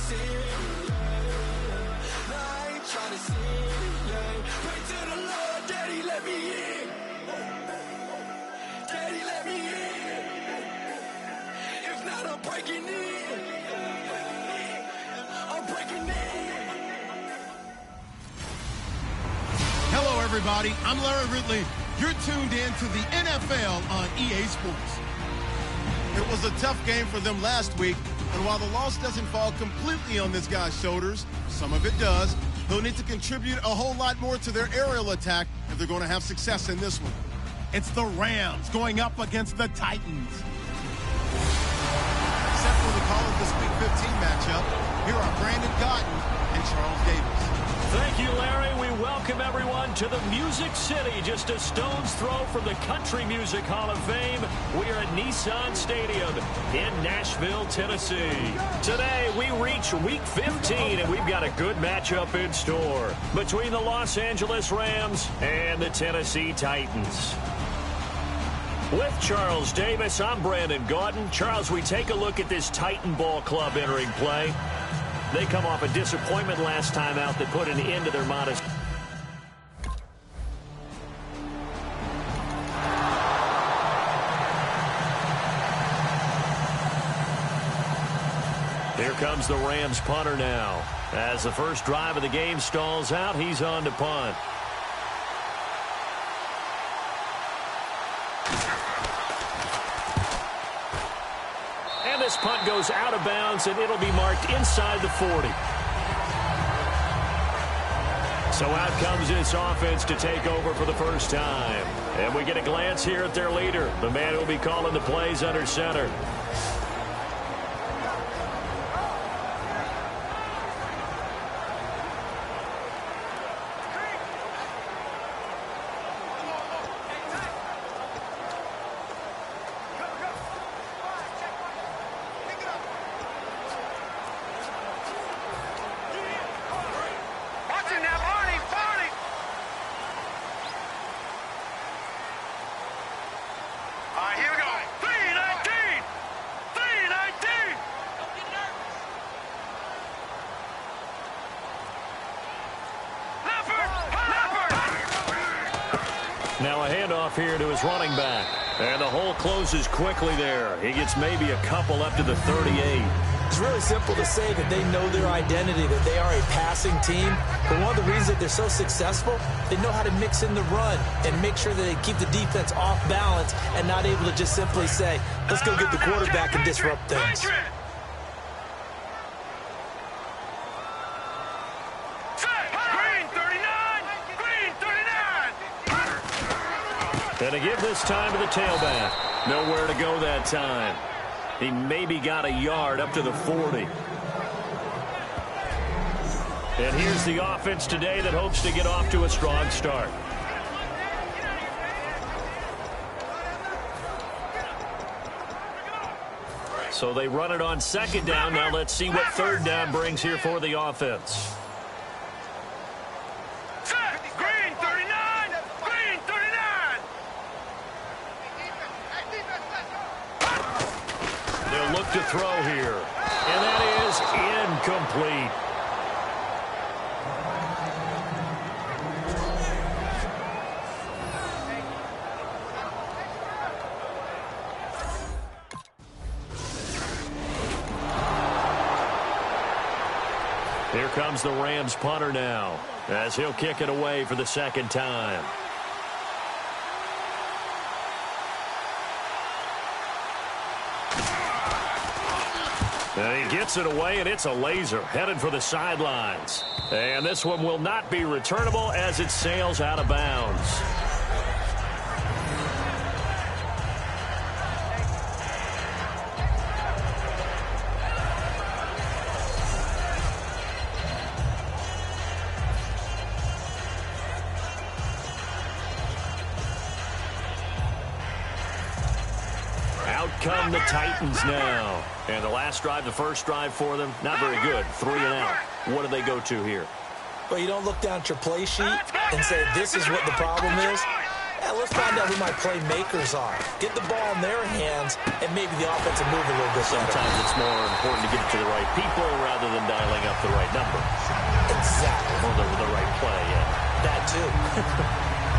sin, yeah. No, I ain't trying to sin, yeah. Pray to the Lord, Daddy, let me in. Daddy, let me in. If not, I'm breaking in. I'm breaking in. Hello, everybody. I'm Larry Ridley. You're tuned in to the NFL on EA Sports. It was a tough game for them last week, and while the loss doesn't fall completely on this guy's shoulders, some of it does, he'll need to contribute a whole lot more to their aerial attack if they're going to have success in this one. It's the Rams going up against the Titans. Except for the call of this Week 15 matchup, here are Brandon Cotton and Charles Davis. Thank you, Larry. We welcome everyone to the Music City, just a stone's throw from the Country Music Hall of Fame. We are at Nissan Stadium in Nashville, Tennessee. Today, we reach Week 15, and we've got a good matchup in store between the Los Angeles Rams and the Tennessee Titans. With Charles Davis, I'm Brandon Gaudin. Charles, we take a look at this Titan Ball Club entering play. They come off a disappointment last time out that put an end to their modest. Here comes the Rams punter now. As the first drive of the game stalls out, he's on to punt. This punt goes out of bounds, and it'll be marked inside the 40. So out comes this offense to take over for the first time. And we get a glance here at their leader, the man who will be calling the plays under center. Now a handoff here to his running back. And the hole closes quickly there. He gets maybe a couple up to the 38. It's really simple to say that they know their identity, that they are a passing team. But one of the reasons that they're so successful, they know how to mix in the run and make sure that they keep the defense off balance and not able to just simply say, let's go get the quarterback and disrupt things. And a give this time to the tailback. Nowhere to go that time. He maybe got a yard up to the 40. And here's the offense today that hopes to get off to a strong start. So they run it on second down. Now let's see what third down brings here for the offense. Look to throw here, and that is incomplete. Here comes the Rams punter now, as he'll kick it away for the second time. And he gets it away, and it's a laser headed for the sidelines. And this one will not be returnable as it sails out of bounds. Out come the Titans now. And the last drive, the first drive for them, not very good. 3 and out. What do they go to here? Well, you don't look down at your play sheet and say, this is what the problem is. Yeah, let's find out who my playmakers are. Get the ball in their hands, and maybe the offense will move a little bit better. Sometimes it's more important to get it to the right people rather than dialing up the right number. Exactly. Or the right play, yeah. That too.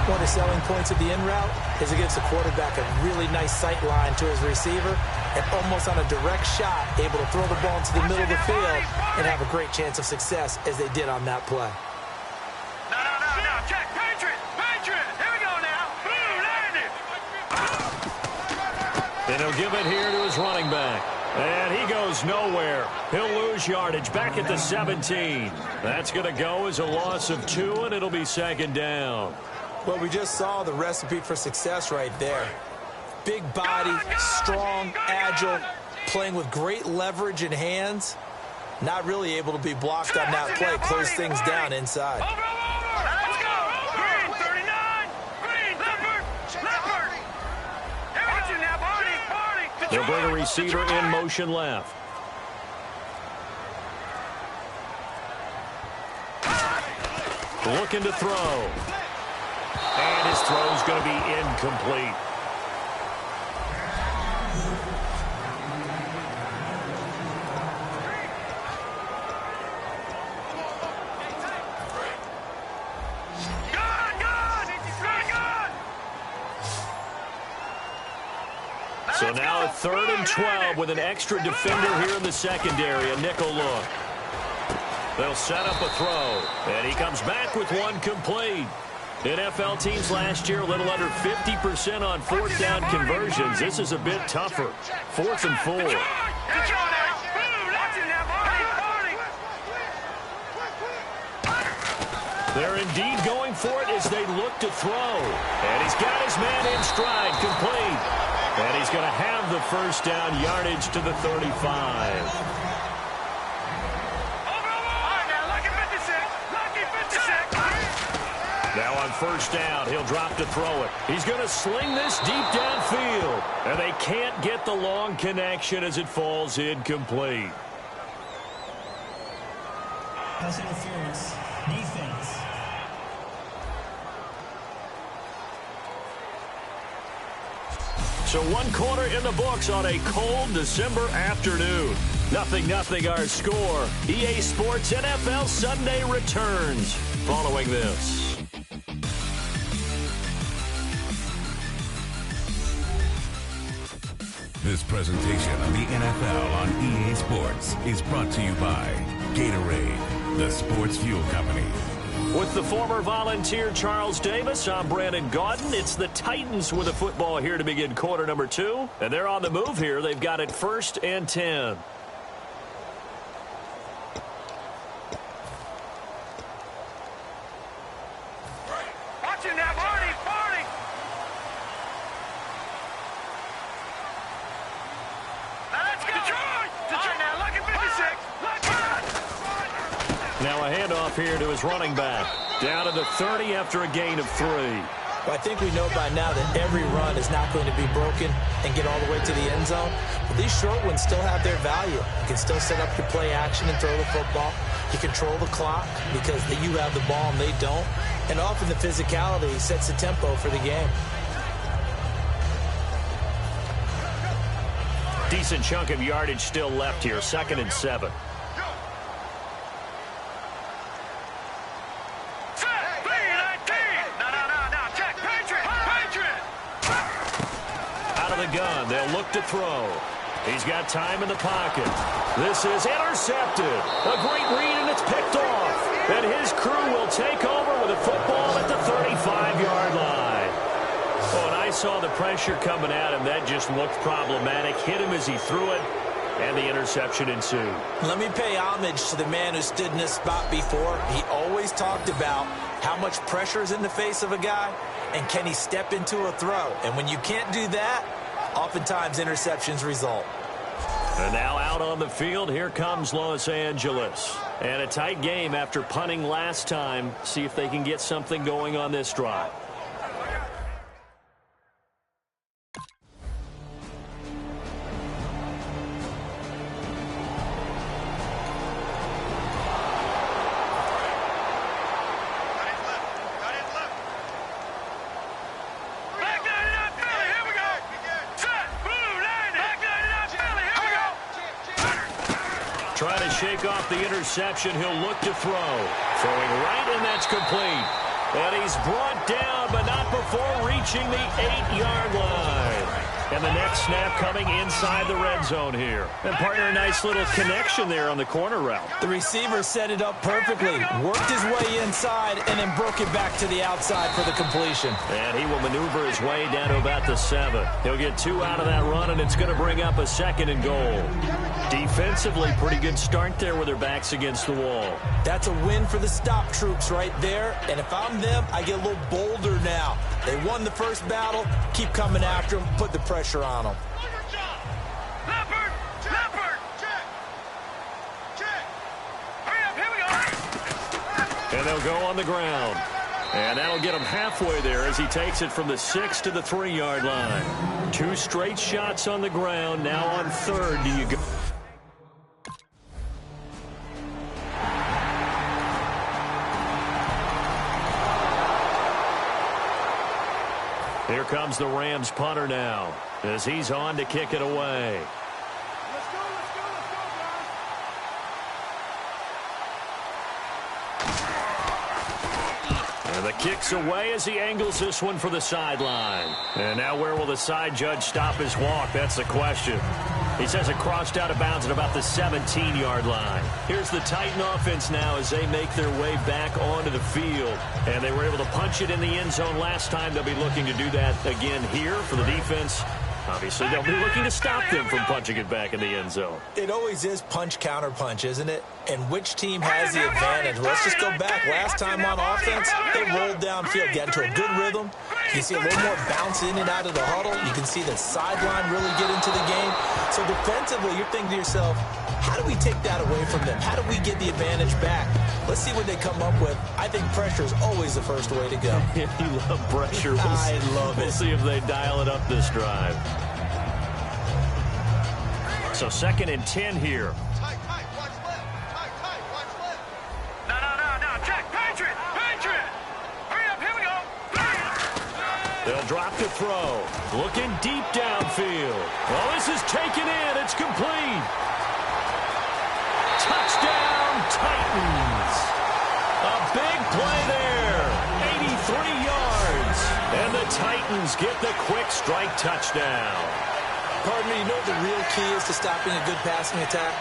One of the selling points of the in route is it gives the quarterback a really nice sight line to his receiver and almost on a direct shot able to throw the ball into the middle of the field and have a great chance of success as they did on that play. No, check, Patriot, here we go now. Boom, landed. And he'll give it here to his running back. And he goes nowhere. He'll lose yardage back at the 17. That's going to go as a loss of 2, and it'll be second down. Well, we just saw the recipe for success right there. Big body, strong, agile, playing with great leverage in hands. Not really able to be blocked on that play. Close things down inside. Over. Let's go. Green, 39. Green, leopard. Watch it now, Barney. They'll bring a receiver in motion left. Looking to throw. And his throw's going to be incomplete. So now a 3rd and 12 with an extra defender here in the secondary, a nickel look. They'll set up a throw, and he comes back with one complete. NFL teams last year a little under 50% on 4th down conversions. This is a bit tougher. 4th and 4. They're indeed going for it as they look to throw. And he's got his man in stride, complete. And he's going to have the first down yardage to the 35. Now on first down, he'll drop to throw it. He's going to sling this deep downfield. And they can't get the long connection as it falls incomplete. Pass interference. Defense. So 1 quarter in the books on a cold December afternoon. 0-0 our score. EA Sports NFL Sunday returns following this. This presentation of the NFL on EA Sports is brought to you by Gatorade, the sports fuel company. With the former Volunteer Charles Davis, I'm Brandon Gaudin. It's the Titans with the football here to begin quarter number 2. And they're on the move here. They've got it 1st and 10. Watching that, Barney. Let's go. Detroit now, lucky 56. Now a handoff here to his running back. Down to the 30 after a gain of 3. Well, I think we know by now that every run is not going to be broken and get all the way to the end zone. But these short ones still have their value. You can still set up your play action and throw the football. You control the clock because you have the ball and they don't. And often the physicality sets the tempo for the game. Decent chunk of yardage still left here. 2nd and 7. Gun. They'll look to throw. He's got time in the pocket. This is intercepted. A great read, and it's picked off. And his crew will take over with a football at the 35-yard line. Oh, and I saw the pressure coming at him. That just looked problematic. Hit him as he threw it, and the interception ensued. Let me pay homage to the man who stood in this spot before. He always talked about how much pressure is in the face of a guy, and can he step into a throw. And when you can't do that, oftentimes interceptions result. And now out on the field, here comes Los Angeles. And a tight game after punting last time. See if they can get something going on this drive. shake off the interception. He'll look to throw. Throwing right, and that's complete. And he's brought down, but not before reaching the 8-yard line. And the next snap coming inside the red zone here. And partner, a nice little connection there on the corner route. The receiver set it up perfectly, worked his way inside, and then broke it back to the outside for the completion. And he will maneuver his way down to about the 7. He'll get 2 out of that run, and it's going to bring up a 2nd and goal. Defensively, pretty good start there with their backs against the wall. That's a win for the stop troops right there. And if I'm them, I get a little bolder now. They won the first battle. Keep coming after them. Put the pressure on them. And they'll go on the ground. And that'll get him halfway there as he takes it from the 6 to the 3-yard line. 2 straight shots on the ground. Now on 3rd, do you go? Here comes the Rams punter now as he's on to kick it away. And the kick's away as he angles this one for the sideline. And now where will the side judge stop his walk? That's the question. He says it crossed out of bounds at about the 17-yard line. Here's the Titan offense now as they make their way back onto the field. And they were able to punch it in the end zone last time. They'll be looking to do that again here for the defense. Obviously, they'll be looking to stop them from punching it back in the end zone. It always is punch-counter-punch, isn't it? And which team has the advantage? Well, let's just go back. Last time on offense, they rolled downfield, got into a good rhythm. You can see a little more bounce in and out of the huddle. You can see the sideline really get into the game. So defensively, you're thinking to yourself, how do we take that away from them? How do we get the advantage back? Let's see what they come up with. I think pressure is always the first way to go. You love pressure. I love it. We'll see if they dial it up this drive. So 2nd and 10 here. Tight, watch left. Tight, watch left. No. Check. Patriot. Hurry up, here we go. They'll drop to throw. Looking deep downfield. Well, this is taken in. It's complete. Touchdown, Titans. A big play there. 83 yards. And the Titans get the quick strike touchdown. Pardon me, you know what the real key is to stopping a good passing attack?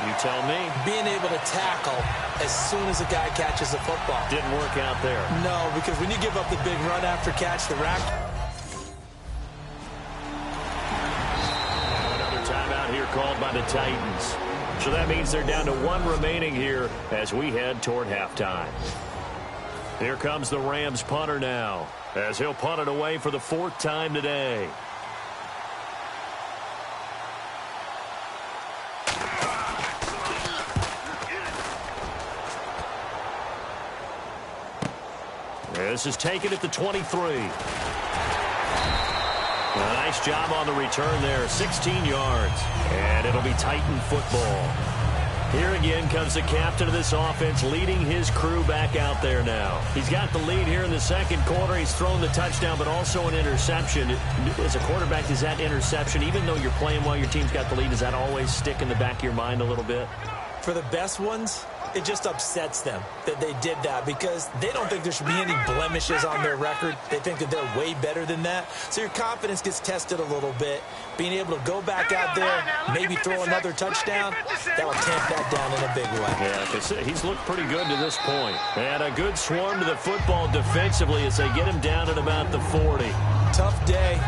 You tell me. Being able to tackle as soon as a guy catches the football. Didn't work out there. No, because when you give up the big run after catch, the rack. Another timeout here called by the Titans. So that means they're down to 1 remaining here as we head toward halftime. Here comes the Rams punter now as he'll punt it away for the 4th time today. This is taken at the 23. A nice job on the return there, 16 yards. And it'll be Titan football. Here again comes the captain of this offense leading his crew back out there now. He's got the lead here in the 2nd quarter. He's thrown the touchdown, but also an interception. As a quarterback, is that interception, even though you're playing while your team's got the lead, does that always stick in the back of your mind a little bit? For the best ones, it just upsets them that they did that because they don't think there should be any blemishes on their record. They think that they're way better than that. So your confidence gets tested a little bit. Being able to go back out there, maybe throw another touchdown, that will tamp that down in a big way. Yeah, because he's looked pretty good to this point. And a good swarm to the football defensively as they get him down at about the 40. Tough day,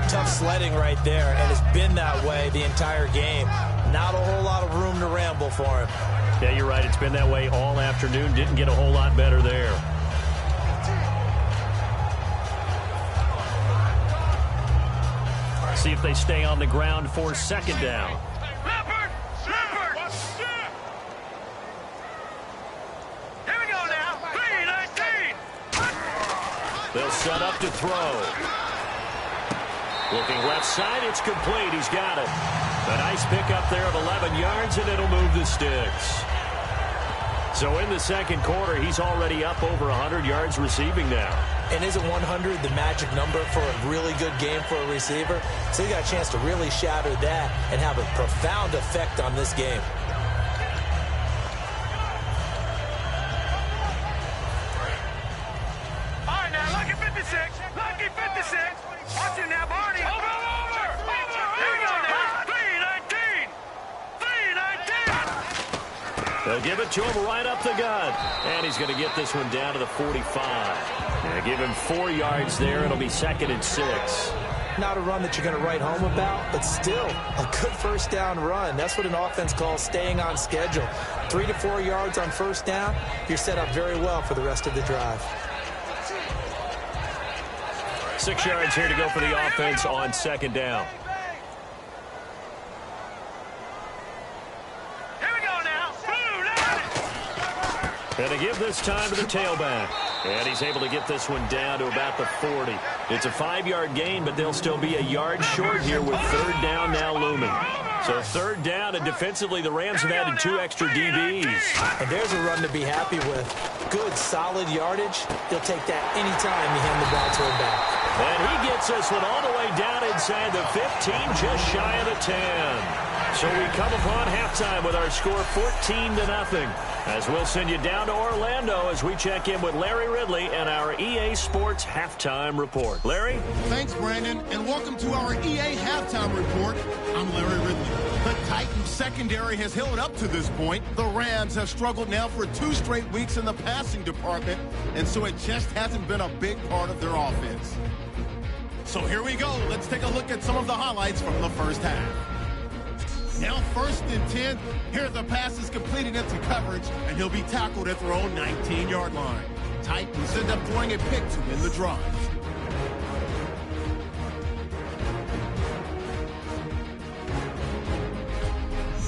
tough sledding right there, and it's been that way the entire game. Not a whole lot of room to ramble for him. Yeah, you're right. It's been that way all afternoon. Didn't get a whole lot better there. See if they stay on the ground for 2nd down. Here we go now. 3-19. They'll set up to throw. Looking left side, it's complete. He's got it. A nice pickup there of 11 yards, and it'll move the sticks. So in the 2nd quarter, he's already up over 100 yards receiving now. And isn't 100 the magic number for a really good game for a receiver? So you got a chance to really shatter that and have a profound effect on this game. 56. Lucky 56. Watch him now, Barney. Over. Here we go now. 319. 319. They'll give it to him right up the gut. And he's going to get this one down to the 45. And give him 4 yards there. It'll be 2nd and 6. Not a run that you're going to write home about, but still a good first down run. That's what an offense calls staying on schedule. 3 to 4 yards on first down, you're set up very well for the rest of the drive. 6 yards here to go for the offense on 2nd down. Here we go now. And to give this time to the tailback. And he's able to get this one down to about the 40. It's a 5-yard gain, but they'll still be a yard short here with 3rd down now looming. So 3rd down, and defensively the Rams have added 2 extra DBs. And there's a run to be happy with. Good, solid yardage. He'll take that anytime you hand the ball to him back. And he gets this one all the way down inside the 15, just shy of the 10. So we come upon halftime with our score 14-0. As we'll send you down to Orlando as we check in with Larry Ridley and our EA Sports Halftime Report. Larry? Thanks, Brandon, and welcome to our EA Halftime Report. I'm Larry Ridley. The Titans secondary has held up to this point. The Rams have struggled now for 2 straight weeks in the passing department, and so it just hasn't been a big part of their offense. So here we go. Let's take a look at some of the highlights from the first half. Now 1st and 10. Here the pass is completed into coverage, and he'll be tackled at their own 19-yard line. Titans end up throwing a pick to win the drive.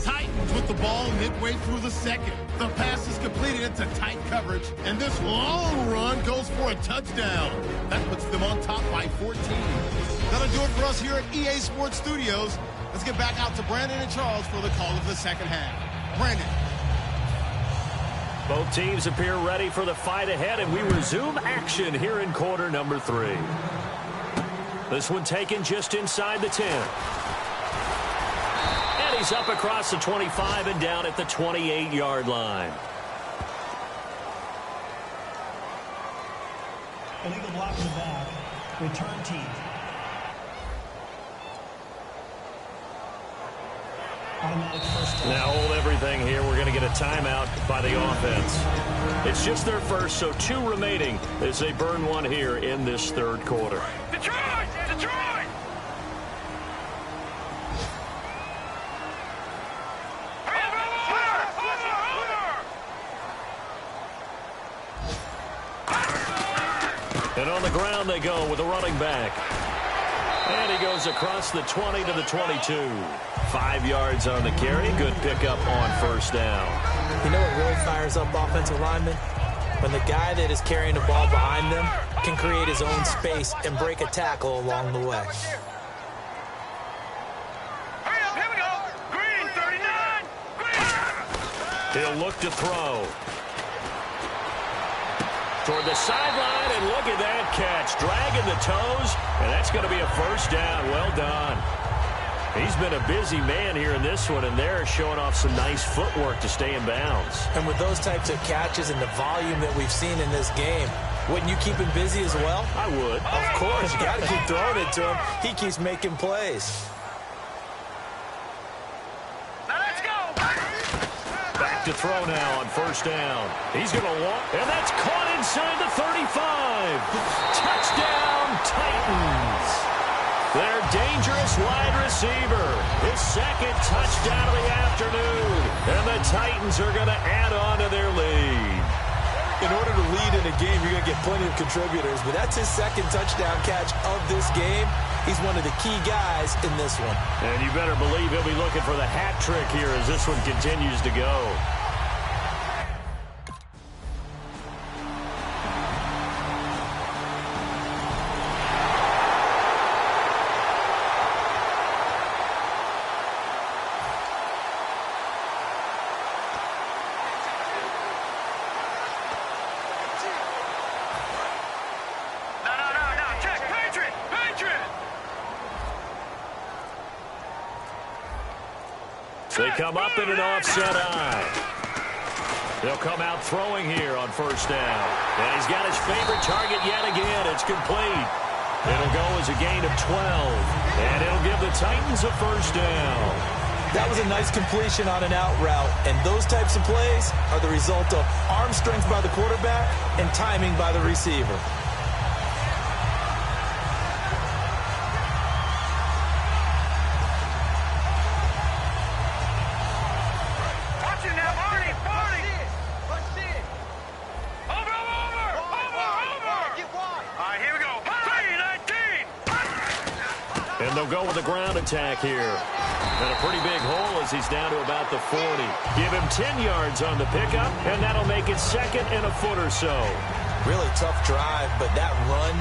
Titans with the ball midway through the 2nd. The pass is completed into tight coverage, and this long run goes for a touchdown. That puts them on top by 14. That'll do it for us here at EA Sports Studios. Let's get back out to Brandon and Charles for the call of the second half. Brandon. Both teams appear ready for the fight ahead, and we resume action here in quarter number 3. This one taken just inside the 10. And he's up across the 25 and down at the 28-yard line. Illegal block in the back. Return team. Automatic first down. Now hold everything here. We're going to get a timeout by the offense. It's just their first, so 2 remaining as they burn one here in this 3rd quarter. Detroit! Detroit! And on the ground they go with a running back. And he goes across the 20 to the 22. 5 yards on the carry. Good pickup on first down. You know what really fires up offensive linemen? When the guy that is carrying the ball behind them can create his own space and break a tackle along the way. Hurry up, here we go. Green, 39. Green. He'll look to throw. Toward the sideline, and look at that catch. Dragging the toes, and that's going to be a first down. Well done. He's been a busy man here in this one, and they're showing off some nice footwork to stay in bounds. And with those types of catches and the volume that we've seen in this game, wouldn't you keep him busy as well? I would. Of course. You got to keep throwing it to him. He keeps making plays. Now let's go. Back to throw now on first down. He's going to walk, and that's caught inside the 35. Touchdown, Titans. Their dangerous wide receiver. His 2nd touchdown of the afternoon. And the Titans are going to add on to their lead. In order to lead in a game, you're going to get plenty of contributors, but that's his 2nd touchdown catch of this game. He's one of the key guys in this one. And you better believe he'll be looking for the hat trick here as this one continues to go. They come up in an offset eye. They'll come out throwing here on first down. And he's got his favorite target yet again. It's complete. It'll go as a gain of 12. And it'll give the Titans a first down. That was a nice completion on an out route. And those types of plays are the result of arm strength by the quarterback and timing by the receiver. And they'll go with a ground attack here. And a pretty big hole as he's down to about the 40. Give him 10 yards on the pickup, and that'll make it second and a foot or so. Really tough drive, but that run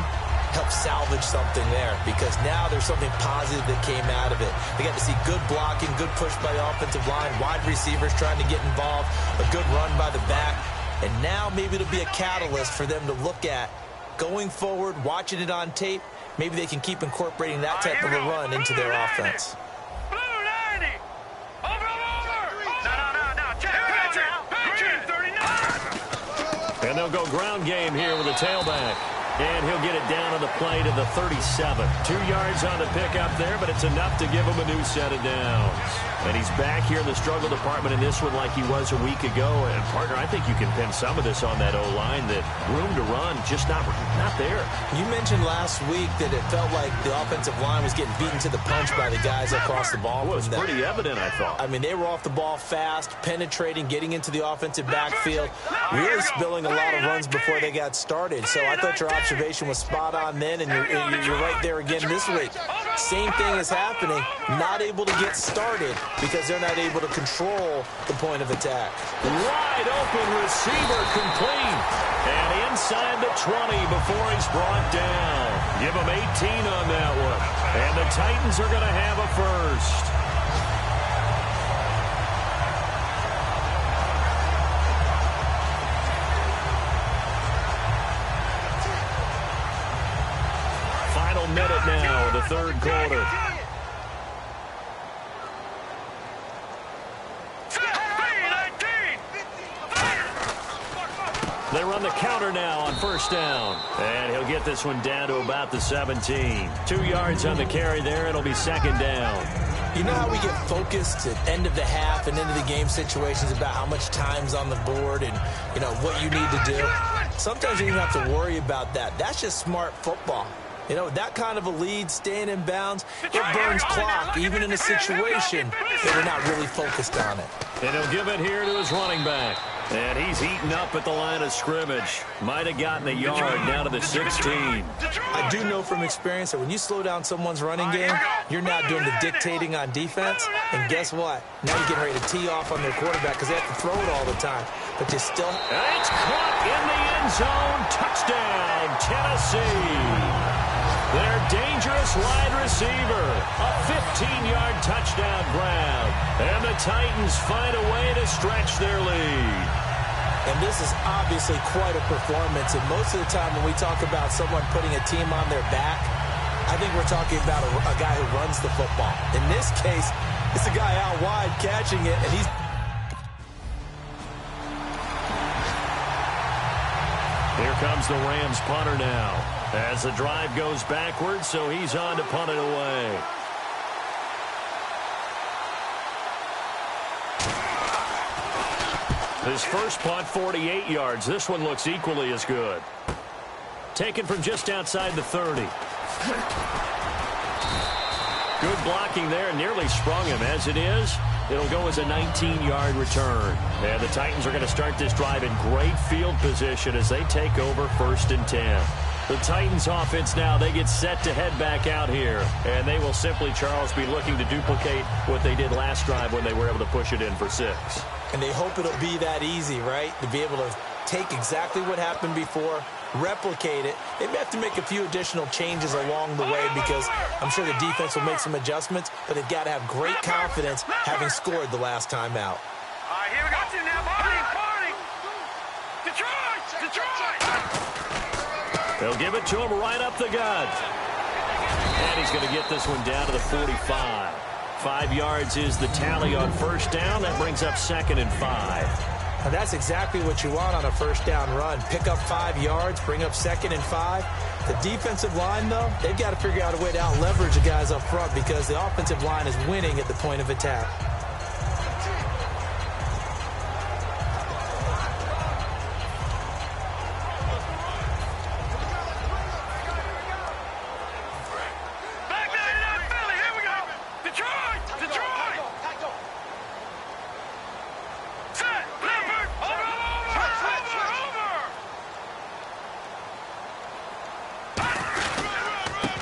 helped salvage something there because now there's something positive that came out of it. They got to see good blocking, good push by the offensive line, wide receivers trying to get involved, a good run by the back, and now maybe it'll be a catalyst for them to look at going forward, watching it on tape. Maybe they can keep incorporating that type of a run into their offense. And they'll go ground game here with a tailback. And he'll get it down on the play to the 37. 2 yards on the pickup there, but it's enough to give him a new set of downs. And he's back here in the struggle department in this one like he was a week ago. And, partner, I think you can pin some of this on that O-line, that room to run just not there. You mentioned last week that it felt like the offensive line was getting beaten to the punch by the guys across the ball. Well, it was pretty evident, I thought. I mean, they were off the ball fast, penetrating, getting into the offensive backfield, really spilling a lot of runs before they got started. So I thought your observation was spot on then, and you're right there again this week. Same thing is happening, not able to get started because they're not able to control the point of attack. Wide open receiver complete. And inside the 20 before he's brought down. Give him 18 on that one. And the Titans are going to have a first. Final minute now of the third quarter. They run the counter now on first down. And he'll get this one down to about the 17. 2 yards on the carry there. It'll be second down. You know how we get focused at end of the half and into the game situations about how much time's on the board and, you know, what you need to do? Sometimes you don't have to worry about that. That's just smart football. You know, that kind of a lead, staying in bounds, it burns clock, even in a situation that we're not really focused on it. And he'll give it here to his running back. And he's eaten up at the line of scrimmage. Might have gotten a yard down to the 16. I do know from experience that when you slow down someone's running game, you're not doing the dictating on defense. And guess what? Now you're getting ready to tee off on their quarterback because they have to throw it all the time. But you still... And it's caught in the end zone. Touchdown, Tennessee. Their dangerous wide receiver. A 15-yard touchdown grab. And the Titans find a way to stretch their lead. And this is obviously quite a performance. And most of the time when we talk about someone putting a team on their back, I think we're talking about a guy who runs the football. In this case, it's a guy out wide catching it, and he's... Here comes the Rams punter now. As the drive goes backwards, so he's on to punt it away. His first punt, 48 yards. This one looks equally as good. Taken from just outside the 30. Good blocking there, nearly sprung him. As it is, it'll go as a 19-yard return. And the Titans are going to start this drive in great field position as they take over 1st and 10. The Titans offense now, they get set to head back out here. And they will simply, Charles, be looking to duplicate what they did last drive when they were able to push it in for 6. And they hope it'll be that easy, right? To be able to take exactly what happened before, replicate it. They may have to make a few additional changes along the way because I'm sure the defense will make some adjustments, but they've got to have great confidence having scored the last time out. All right, here we go. Now, party. Detroit! They'll give it to him right up the gut. And he's going to get this one down to the 45. 5 yards is the tally on first down. That brings up 2nd and 5. And that's exactly what you want on a first down run. Pick up 5 yards, bring up 2nd and 5. The defensive line, though, they've got to figure out a way to out-leverage the guys up front because the offensive line is winning at the point of attack.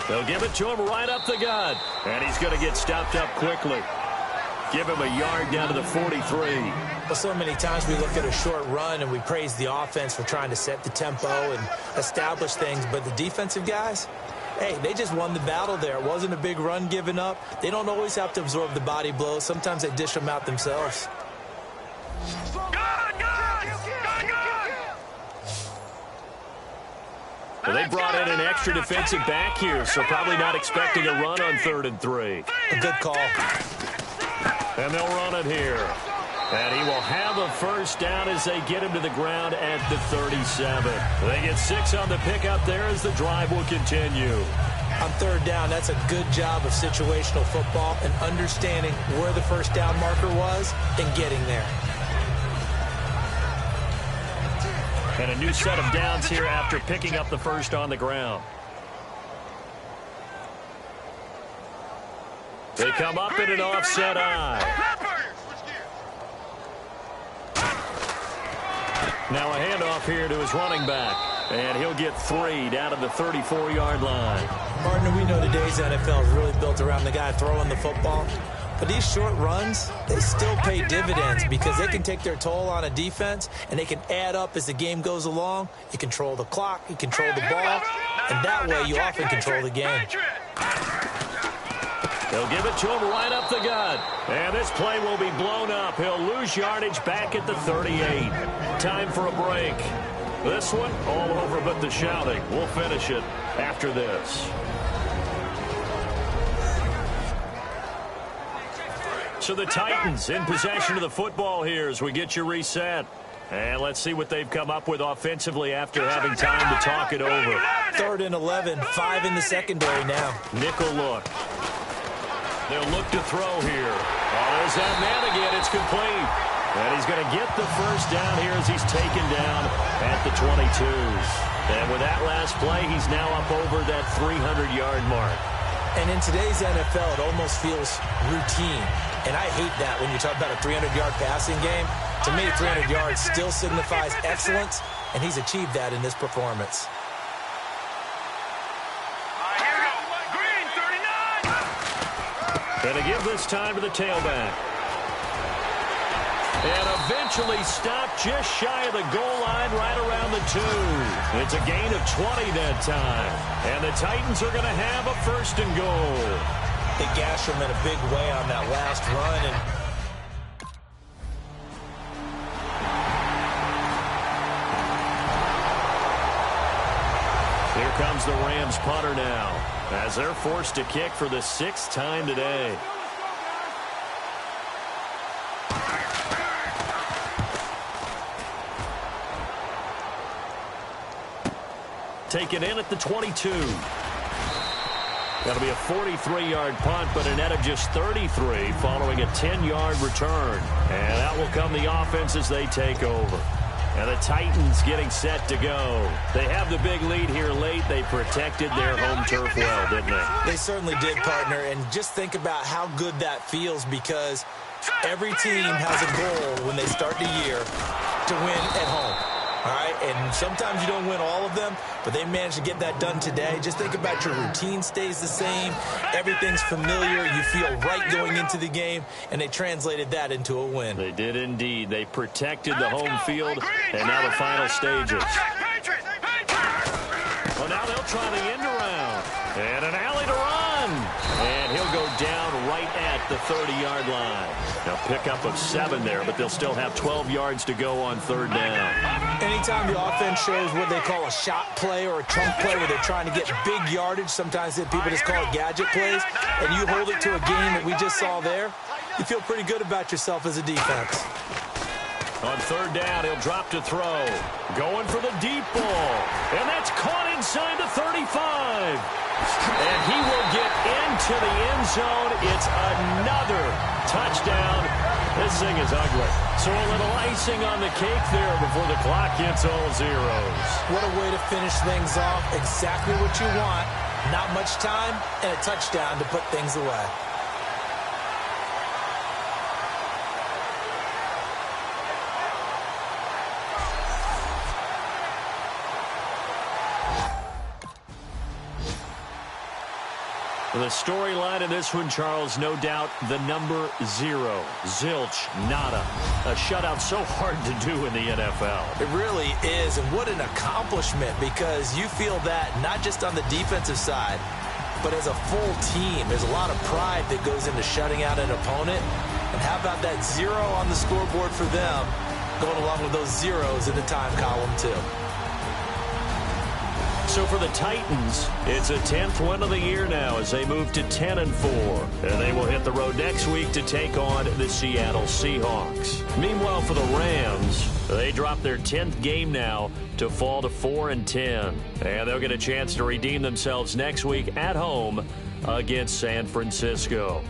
They'll give it to him right up the gut. And he's going to get stopped up quickly. Give him a yard down to the 43. Well, so many times we look at a short run and we praise the offense for trying to set the tempo and establish things. But the defensive guys, hey, they just won the battle there. It wasn't a big run given up. They don't always have to absorb the body blows. Sometimes they dish them out themselves. Well, they brought in an extra defensive back here, so probably not expecting a run on 3rd and 3. A good call. And they'll run it here. And he will have a first down as they get him to the ground at the 37. They get 6 on the pickup there as the drive will continue. On 3rd down, that's a good job of situational football and understanding where the first down marker was and getting there. And a new set of downs here after picking up the first on the ground. They come up in an offset eye. Now a handoff here to his running back. And he'll get 3 down to the 34-yard line. Partner, we know today's NFL is really built around the guy throwing the football. But these short runs, they still pay dividends because they can take their toll on a defense and they can add up as the game goes along. You control the clock, you control the ball, and that way you often control the game. They'll give it to him right up the gut. And this play will be blown up. He'll lose yardage back at the 38. Time for a break. This one, all over but the shouting. We'll finish it after this. So the Titans in possession of the football here as we get you reset. And let's see what they've come up with offensively after having time to talk it over. 3rd and 11, 5 in the secondary now. Nickel look. They'll look to throw here. Oh, there's that man again. It's complete. And he's going to get the first down here as he's taken down at the 22. And with that last play, he's now up over that 300-yard mark. And in today's NFL, it almost feels routine. And I hate that when you talk about a 300-yard passing game. To me, 300 yards still signifies excellence, and he's achieved that in this performance. And to give this time to the tailback. And eventually stopped just shy of the goal line right around the 2. It's a gain of 20 that time. And the Titans are going to have a 1st and goal. They gashed him in a big way on that last run. And here comes the Rams punter now as they're forced to kick for the 6th time today. Taken in at the 22. That'll be a 43-yard punt, but a net of just 33 following a 10-yard return. And that will come the offense as they take over. And the Titans getting set to go. They have the big lead here late. They protected their home turf well, didn't they? They certainly did, partner. And just think about how good that feels because every team has a goal when they start the year to win at home. All right, and sometimes you don't win all of them, but they managed to get that done today. Just think about your routine stays the same. Everything's familiar. You feel right going into the game, and they translated that into a win. They did indeed. They protected the home field, and now the final stages. Well, now they'll try the end around. And an alley to run. And he'll go down right at the 30-yard line. Now pickup of 7 there, but they'll still have 12 yards to go on 3rd down. Anytime the offense shows what they call a shot play or a chunk play where they're trying to get big yardage, sometimes people just call it gadget plays, and you hold it to a game that we just saw there, you feel pretty good about yourself as a defense. On third down, he'll drop to throw. Going for the deep ball. And that's caught inside the 35. And he will get into the end zone. It's another touchdown. This thing is ugly. So a little icing on the cake there before the clock hits all zeros. What a way to finish things off. Exactly what you want. Not much time and a touchdown to put things away. The storyline of this one, Charles, no doubt the number 0. Zilch, nada. A shutout so hard to do in the NFL. It really is, and what an accomplishment, because you feel that not just on the defensive side, but as a full team. There's a lot of pride that goes into shutting out an opponent. And how about that 0 on the scoreboard for them, going along with those zeros in the time column, too. So for the Titans, it's a 10th win of the year now as they move to 10-4. And they will hit the road next week to take on the Seattle Seahawks. Meanwhile, for the Rams, they drop their 10th game now to fall to 4-10. And they'll get a chance to redeem themselves next week at home against San Francisco.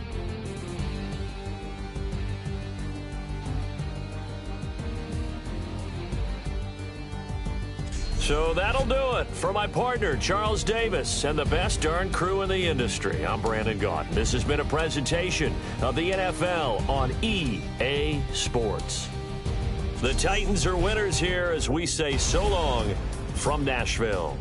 So that'll do it for my partner, Charles Davis, and the best darn crew in the industry. I'm Brandon Gaudin. This has been a presentation of the NFL on EA Sports. The Titans are winners here as we say so long from Nashville.